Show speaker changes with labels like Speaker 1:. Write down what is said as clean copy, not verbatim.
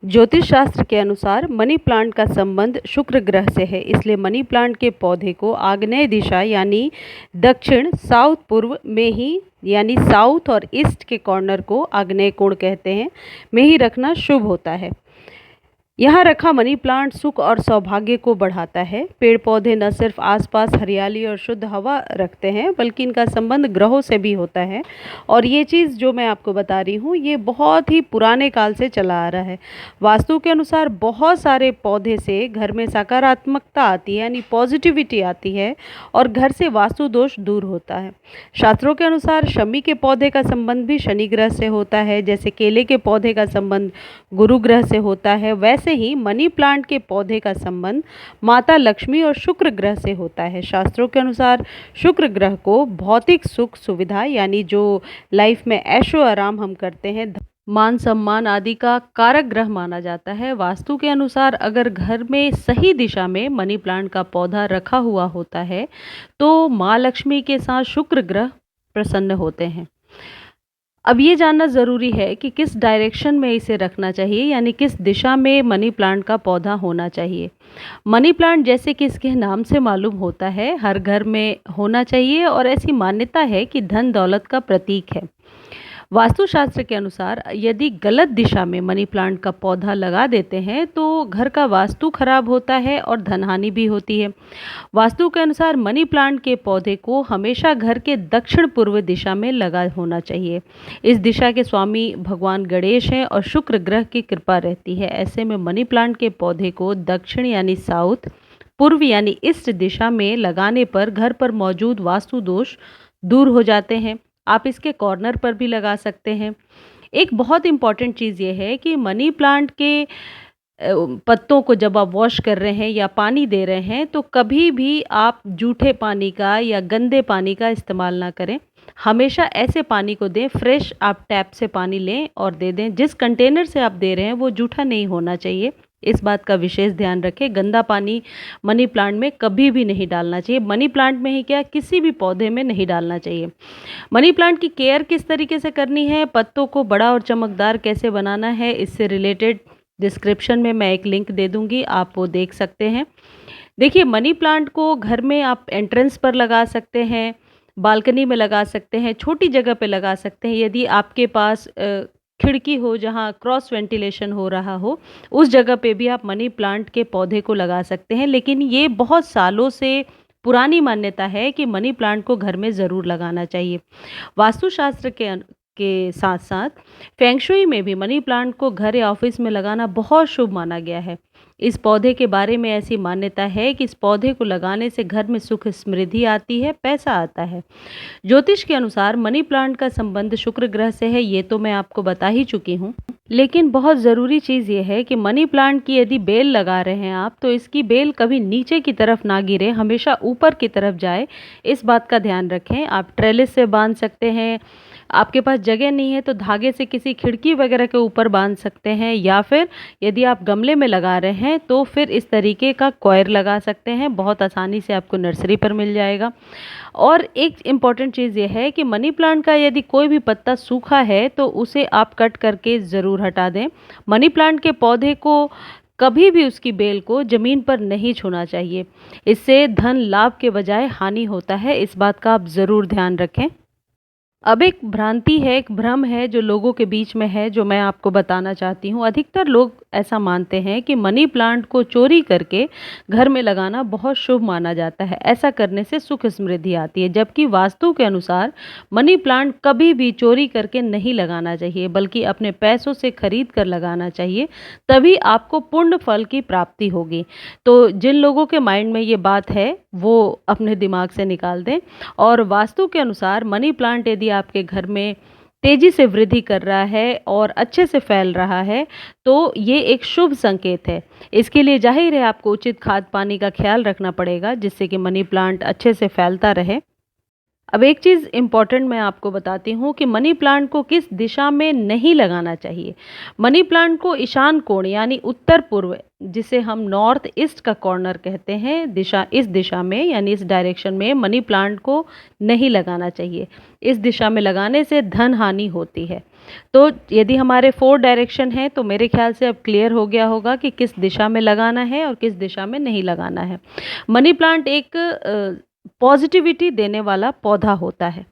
Speaker 1: ज्योतिष शास्त्र के अनुसार मनी प्लांट का संबंध शुक्र ग्रह से है, इसलिए मनी प्लांट के पौधे को आग्नेय दिशा यानी दक्षिण साउथ पूर्व में ही यानी साउथ और ईस्ट के कॉर्नर को आग्नेय कोण कहते हैं में ही रखना शुभ होता है। यहाँ रखा मनी प्लांट सुख और सौभाग्य को बढ़ाता है। पेड़ पौधे न सिर्फ आसपास हरियाली और शुद्ध हवा रखते हैं बल्कि इनका संबंध ग्रहों से भी होता है। और ये चीज़ जो मैं आपको बता रही हूँ ये बहुत ही पुराने काल से चला आ रहा है। वास्तु के अनुसार बहुत सारे पौधे से घर में सकारात्मकता आती है यानी पॉजिटिविटी आती है और घर से वास्तु दोष दूर होता है। शास्त्रों के अनुसार शमी के पौधे का संबंध भी शनि ग्रह से होता है, जैसे केले के पौधे का संबंध गुरु ग्रह से होता है, वैसे ही मनी प्लांट के पौधे का संबंध माता लक्ष्मी और शुक्र ग्रह से होता है। शास्त्रों के अनुसार शुक्र ग्रह को भौतिक सुख सुविधा यानी जो लाइफ में ऐशो आराम हम करते हैं, मान सम्मान आदि का कारक ग्रह माना जाता है। वास्तु के अनुसार अगर घर में सही दिशा में मनी प्लांट का पौधा रखा हुआ होता है तो माँ लक्ष्मी के साथ शुक्र ग्रह प्रसन्न होते हैं। अब ये जानना ज़रूरी है कि किस डायरेक्शन में इसे रखना चाहिए यानी किस दिशा में मनी प्लांट का पौधा होना चाहिए। मनी प्लांट जैसे कि इसके नाम से मालूम होता है हर घर में होना चाहिए और ऐसी मान्यता है कि धन दौलत का प्रतीक है। वास्तुशास्त्र के अनुसार यदि गलत दिशा में मनी प्लांट का पौधा लगा देते हैं तो घर का वास्तु खराब होता है और धनहानि भी होती है। वास्तु के अनुसार मनी प्लांट के पौधे को हमेशा घर के दक्षिण पूर्व दिशा में लगा होना चाहिए। इस दिशा के स्वामी भगवान गणेश हैं और शुक्र ग्रह की कृपा रहती है। ऐसे में मनी प्लांट के पौधे को दक्षिण यानी साउथ, पूर्व यानी ईस्ट दिशा में लगाने पर घर पर मौजूद वास्तु दोष दूर हो जाते हैं। आप इसके कॉर्नर पर भी लगा सकते हैं। एक बहुत इम्पॉर्टेंट चीज़ ये है कि मनी प्लांट के पत्तों को जब आप वॉश कर रहे हैं या पानी दे रहे हैं तो कभी भी आप जूठे पानी का या गंदे पानी का इस्तेमाल ना करें। हमेशा ऐसे पानी को दें, फ्रेश आप टैप से पानी लें और दे दें। जिस कंटेनर से आप दे रहे हैं वो जूठा नहीं होना चाहिए, इस बात का विशेष ध्यान रखें। गंदा पानी मनी प्लांट में कभी भी नहीं डालना चाहिए। मनी प्लांट में ही क्या, किसी भी पौधे में नहीं डालना चाहिए। मनी प्लांट की केयर किस तरीके से करनी है, पत्तों को बड़ा और चमकदार कैसे बनाना है, इससे रिलेटेड डिस्क्रिप्शन में मैं एक लिंक दे दूंगी, आप वो देख सकते हैं। देखिए, मनी प्लांट को घर में आप एंट्रेंस पर लगा सकते हैं, बालकनी में लगा सकते हैं, छोटी जगह पे लगा सकते हैं। यदि आपके पास खिड़की हो जहाँ क्रॉस वेंटिलेशन हो रहा हो, उस जगह पे भी आप मनी प्लांट के पौधे को लगा सकते हैं। लेकिन ये बहुत सालों से पुरानी मान्यता है कि मनी प्लांट को घर में ज़रूर लगाना चाहिए। वास्तुशास्त्र के साथ साथ फेंग शुई में भी मनी प्लांट को घर या ऑफिस में लगाना बहुत शुभ माना गया है। इस पौधे के बारे में ऐसी मान्यता है कि इस पौधे को लगाने से घर में सुख समृद्धि आती है, पैसा आता है। ज्योतिष के अनुसार मनी प्लांट का संबंध शुक्र ग्रह से है, ये तो मैं आपको बता ही चुकी हूँ। लेकिन बहुत ज़रूरी चीज़ ये है कि मनी प्लांट की यदि बेल लगा रहे हैं आप तो इसकी बेल कभी नीचे की तरफ ना गिरे, हमेशा ऊपर की तरफ जाए, इस बात का ध्यान रखें। आप ट्रेलिस से बांध सकते हैं, आपके पास जगह नहीं है तो धागे से किसी खिड़की वगैरह के ऊपर बांध सकते हैं, या फिर यदि आप गमले में लगा रहे हैं तो फिर इस तरीके का कॉयर लगा सकते हैं, बहुत आसानी से आपको नर्सरी पर मिल जाएगा। और एक इम्पॉर्टेंट चीज़ ये है कि मनी प्लांट का यदि कोई भी पत्ता सूखा है तो उसे आप कट करके ज़रूर हटा दें। मनी प्लांट के पौधे को कभी भी उसकी बेल को ज़मीन पर नहीं छूना चाहिए, इससे धन लाभ के बजाय हानि होता है, इस बात का आप ज़रूर ध्यान रखें। अब एक भ्रांति है, एक भ्रम है जो लोगों के बीच में है, जो मैं आपको बताना चाहती हूँ। अधिकतर लोग ऐसा मानते हैं कि मनी प्लांट को चोरी करके घर में लगाना बहुत शुभ माना जाता है, ऐसा करने से सुख समृद्धि आती है। जबकि वास्तु के अनुसार मनी प्लांट कभी भी चोरी करके नहीं लगाना चाहिए, बल्कि अपने पैसों से खरीद कर लगाना चाहिए, तभी आपको पूर्ण फल की प्राप्ति होगी। तो जिन लोगों के माइंड में ये बात है वो अपने दिमाग से निकाल दें। और वास्तु के अनुसार मनी प्लांट यदि आपके घर में तेजी से वृद्धि कर रहा है और अच्छे से फैल रहा है तो ये एक शुभ संकेत है। इसके लिए जाहिर है आपको उचित खाद पानी का ख्याल रखना पड़ेगा, जिससे कि मनी प्लांट अच्छे से फैलता रहे। अब एक चीज़ इम्पॉर्टेंट मैं आपको बताती हूँ कि मनी प्लांट को किस दिशा में नहीं लगाना चाहिए। मनी प्लांट को ईशान कोण यानी उत्तर पूर्व जिसे हम नॉर्थ ईस्ट का कॉर्नर कहते हैं, इस दिशा में यानी इस डायरेक्शन में मनी प्लांट को नहीं लगाना चाहिए। इस दिशा में लगाने से धन हानि होती है। तो यदि हमारे 4 डायरेक्शन हैं तो मेरे ख्याल से अब क्लियर हो गया होगा कि किस दिशा में लगाना है और किस दिशा में नहीं लगाना है। मनी प्लांट एक पॉजिटिविटी देने वाला पौधा होता है।